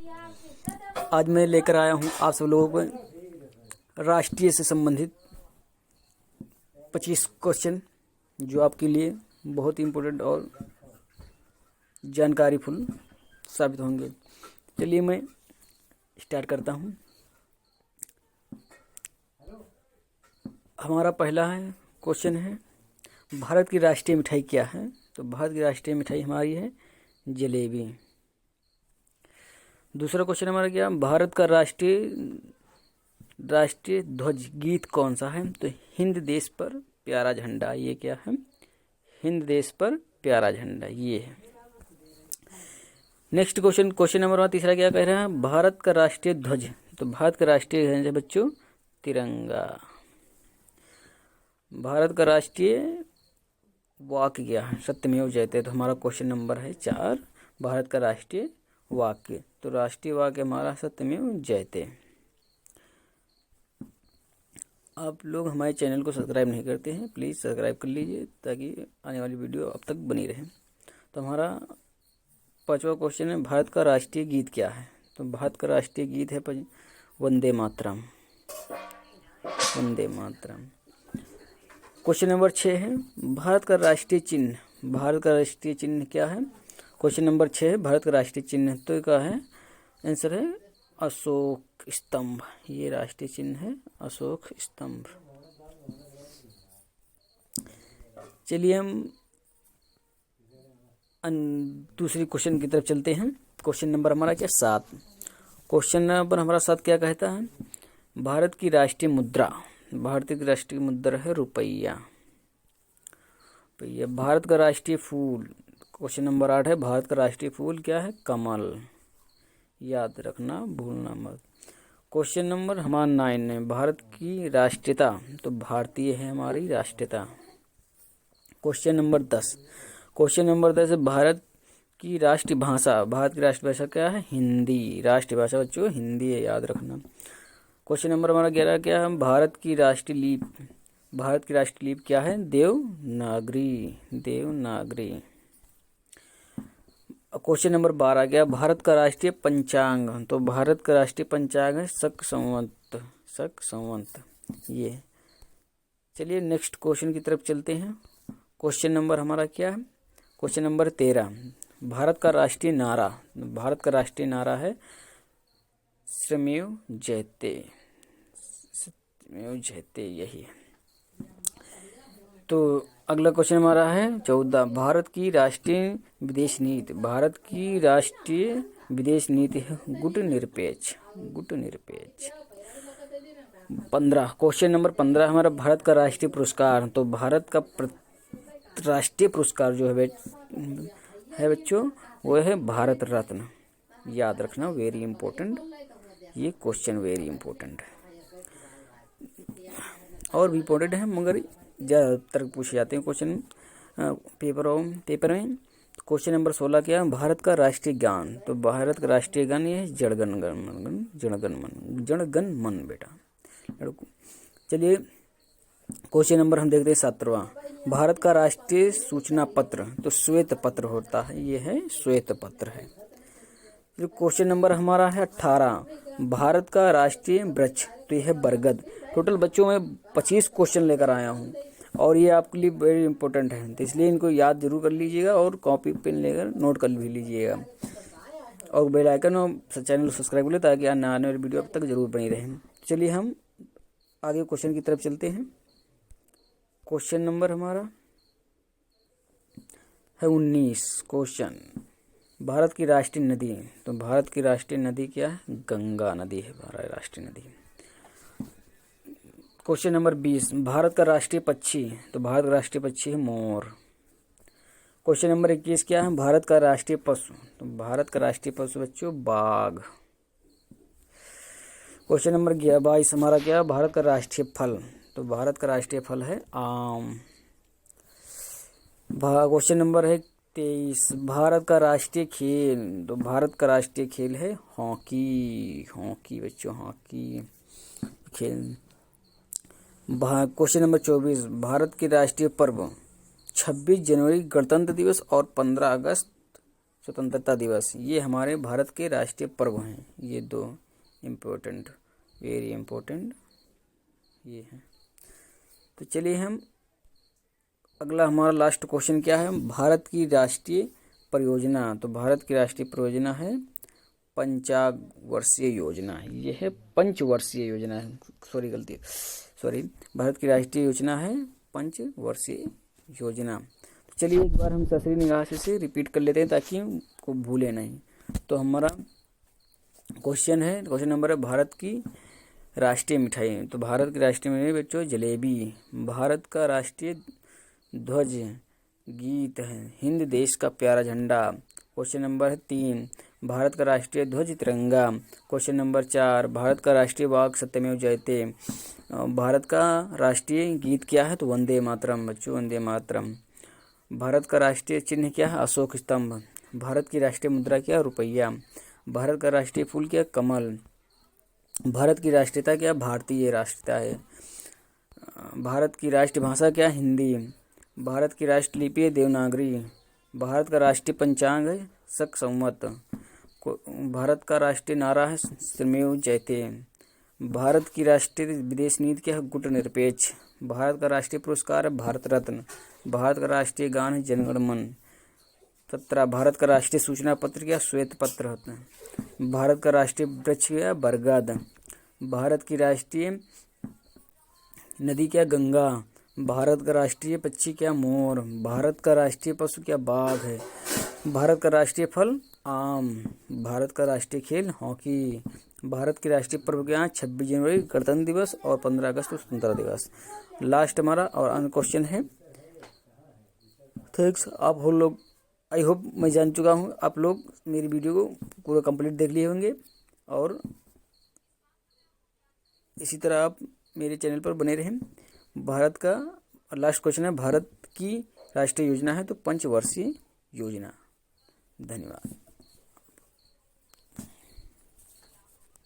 आज मैं लेकर आया हूँ आप सब लोगों को राष्ट्रीय से संबंधित 25 क्वेश्चन जो आपके लिए बहुत ही इम्पोर्टेंट और जानकारीफुल साबित होंगे। चलिए मैं स्टार्ट करता हूँ। हमारा पहला क्वेश्चन है, भारत की राष्ट्रीय मिठाई क्या है? तो भारत की राष्ट्रीय मिठाई हमारी है जलेबी। दूसरा क्वेश्चन हमारा क्या, भारत का राष्ट्रीय ध्वज गीत कौन सा है? तो हिंद देश पर प्यारा झंडा। ये क्या है? हिंद देश पर प्यारा झंडा, ये है। नेक्स्ट क्वेश्चन नंबर तीसरा क्या कह रहा है, भारत का राष्ट्रीय ध्वज। तो भारत का राष्ट्रीय ध्वज है बच्चों तिरंगा। भारत का राष्ट्रीय वाक्य क्या है? सत्यमेव जयते। तो हमारा क्वेश्चन नंबर है 4, भारत का राष्ट्रीय वाक्य। तो राष्ट्रीय वाक्य हमारा सत्यमेव जयते। आप लोग हमारे चैनल को सब्सक्राइब नहीं करते हैं, प्लीज़ सब्सक्राइब कर लीजिए ताकि आने वाली वीडियो अब तक बनी रहे। तो हमारा 5वां क्वेश्चन है, भारत का राष्ट्रीय गीत क्या है? तो भारत का राष्ट्रीय गीत है वंदे मातरम। वंदे मातरम। क्वेश्चन नंबर 6 है, भारत का राष्ट्रीय चिन्ह। भारत का राष्ट्रीय चिन्ह क्या है? क्वेश्चन नंबर 6 है, भारत का राष्ट्रीय चिन्ह। तो क्या है? आंसर है अशोक स्तंभ। ये राष्ट्रीय चिन्ह है अशोक स्तंभ। चलिए हम दूसरी क्वेश्चन की तरफ चलते हैं। क्वेश्चन नंबर हमारा क्या 7। क्वेश्चन नंबर हमारा 7 क्या कहता है, भारत की राष्ट्रीय मुद्रा। भारत की राष्ट्रीय मुद्रा है रुपया। भारत का राष्ट्रीय फूल। क्वेश्चन नंबर 8 है, भारत का राष्ट्रीय फूल क्या है? कमल। याद रखना, भूलना मत। क्वेश्चन नंबर हमारा 9 है, भारत की राष्ट्रीयता। तो भारतीय है हमारी राष्ट्रीयता। Question number 10। क्वेश्चन नंबर 10 है, भारत की राष्ट्रीय भाषा। भारत की राष्ट्रीय भाषा क्या है? हिंदी। राष्ट्रीय भाषा बच्चों हिंदी है, याद रखना। क्वेश्चन नंबर हमारा 11 क्या है, भारत की राष्ट्रीय लिपि। भारत की राष्ट्रीय लिपि क्या है? देवनागरी। देवनागरी। क्वेश्चन नंबर 12 क्या, भारत का राष्ट्रीय पंचांग। तो भारत का राष्ट्रीय पंचांग है शक संवत। शक संवत, ये। चलिए नेक्स्ट क्वेश्चन की तरफ चलते हैं। क्वेश्चन नंबर हमारा क्या है? क्वेश्चन नंबर 13, भारत का राष्ट्रीय नारा। भारत का राष्ट्रीय नारा है सत्यमेव जयते। सत्यमेव जयते, यही है। तो अगला क्वेश्चन हमारा है 14, भारत की राष्ट्रीय विदेश नीति। भारत की राष्ट्रीय विदेश नीति है गुटनिरपेक्ष। गुटनिरपेक्ष। 15, क्वेश्चन नंबर 15 हमारा, भारत का राष्ट्रीय पुरस्कार। तो भारत का राष्ट्रीय पुरस्कार जो है बच्चों वो है भारत रत्न। याद रखना, वेरी इंपॉर्टेंट ये क्वेश्चन, वेरी इंपॉर्टेंट है। और भी इंपॉर्टेंट है मगर ज़्यादातर पूछे जाते हैं क्वेश्चन पेपर में। क्वेश्चन नंबर 16 क्या है, भारत का राष्ट्रीय गान। तो भारत का राष्ट्रीय गान ये है जनगण मन। जनगण मन, जनगण मन बेटा। चलिए क्वेश्चन नंबर हम देखते हैं 17वां, भारत का राष्ट्रीय सूचना पत्र। तो श्वेत पत्र होता है, ये है श्वेत पत्र है। जो क्वेश्चन नंबर हमारा है 18, भारत का राष्ट्रीय वृक्ष। तो यह है बरगद। टोटल बच्चों में 25 क्वेश्चन लेकर आया हूँ और ये आपके लिए वेरी इंपॉर्टेंट है, तो इसलिए इनको याद जरूर कर लीजिएगा और कॉपी पेन लेकर नोट कर भी लीजिएगा। और बेल आइकन और चैनल सब्सक्राइब कर ले ताकि आने वाली वीडियो अब तक जरूर बनी रहे। चलिए हम आगे क्वेश्चन की तरफ चलते हैं। क्वेश्चन नंबर हमारा है 19 क्वेश्चन, भारत की राष्ट्रीय नदी। तो भारत की राष्ट्रीय नदी क्या है? गंगा नदी है हमारा राष्ट्रीय नदी। क्वेश्चन नंबर 20, भारत का राष्ट्रीय पक्षी। तो भारत का राष्ट्रीय पक्षी है मोर। क्वेश्चन नंबर 21 क्या है, भारत का राष्ट्रीय पशु। तो भारत का राष्ट्रीय पशु बच्चों बाघ। क्वेश्चन नंबर 22 हमारा क्या है, भारत का राष्ट्रीय फल। तो भारत का राष्ट्रीय फल है आम। क्वेश्चन नंबर है 23, भारत का राष्ट्रीय खेल। तो भारत का राष्ट्रीय खेल है हॉकी। हॉकी बच्चों, हॉकी खेल। क्वेश्चन नंबर 24, भारत के राष्ट्रीय पर्व 26 जनवरी गणतंत्र दिवस और 15 अगस्त स्वतंत्रता दिवस, ये हमारे भारत के राष्ट्रीय पर्व हैं। ये दो इम्पोर्टेंट, वेरी इम्पोर्टेंट ये है। तो चलिए हम अगला, हमारा लास्ट क्वेश्चन क्या है, भारत की राष्ट्रीय परियोजना। तो भारत की राष्ट्रीय परियोजना है पंचवर्षीय योजना। ये है पंचवर्षीय योजना है, सॉरी, भारत की राष्ट्रीय योजना है पंचवर्षीय योजना। तो चलिए एक बार हम ससरी निगाह से रिपीट कर लेते हैं ताकि को भूले नहीं। तो हमारा क्वेश्चन नंबर है, भारत की राष्ट्रीय मिठाई। तो भारत की राष्ट्रीय मिठाई बच्चों जलेबी। भारत का राष्ट्रीय ध्वज गीत है हिंद देश का प्यारा झंडा। क्वेश्चन नंबर है 3, भारत का राष्ट्रीय ध्वज तिरंगा। क्वेश्चन नंबर 4, भारत का राष्ट्रीय वाक् सत्यमेव जयते। भारत का राष्ट्रीय गीत क्या है, तो वंदे मातरम बच्चों, वंदे मातरम। भारत का राष्ट्रीय चिन्ह क्या है, अशोक स्तंभ। भारत की राष्ट्रीय मुद्रा क्या है, रुपया। भारत का राष्ट्रीय फूल क्या है, कमल। भारत की राष्ट्रीयता क्या, भारतीय राष्ट्रीयता है। भारत की राष्ट्रीय भाषा क्या, हिंदी। भारत की राष्ट्रीय लिपि है देवनागरी। भारत का राष्ट्रीय पंचांग है शक संवत। भारत का राष्ट्रीय नारा है सत्यमेव जयते। भारत की राष्ट्रीय विदेश नीति क्या है, गुटनिरपेक्ष। भारत का राष्ट्रीय पुरस्कार है भारत रत्न। भारत का राष्ट्रीय गान है जनगण मन। 17, भारत का राष्ट्रीय सूचना पत्र क्या, श्वेत पत्र होता है। भारत का राष्ट्रीय वृक्ष क्या, बरगद। भारत की राष्ट्रीय नदी क्या, गंगा। भारत का राष्ट्रीय पक्षी क्या, मोर। भारत का राष्ट्रीय पशु क्या, बाघ है। भारत का राष्ट्रीय फल आम। भारत का राष्ट्रीय खेल हॉकी। भारत की राष्ट्रीय पर्व क्या है, 26 जनवरी गणतंत्र दिवस और 15 अगस्त स्वतंत्रता दिवस। लास्ट हमारा और अन्य क्वेश्चन है। थैंक्स, आप हो लोग, आई होप मैं जान चुका हूँ, आप लोग मेरी वीडियो को पूरा कंप्लीट देख लिए होंगे और इसी तरह आप मेरे चैनल पर बने रहें। भारत का लास्ट क्वेश्चन है, भारत की राष्ट्रीय योजना है तो पंचवर्षीय योजना। धन्यवाद।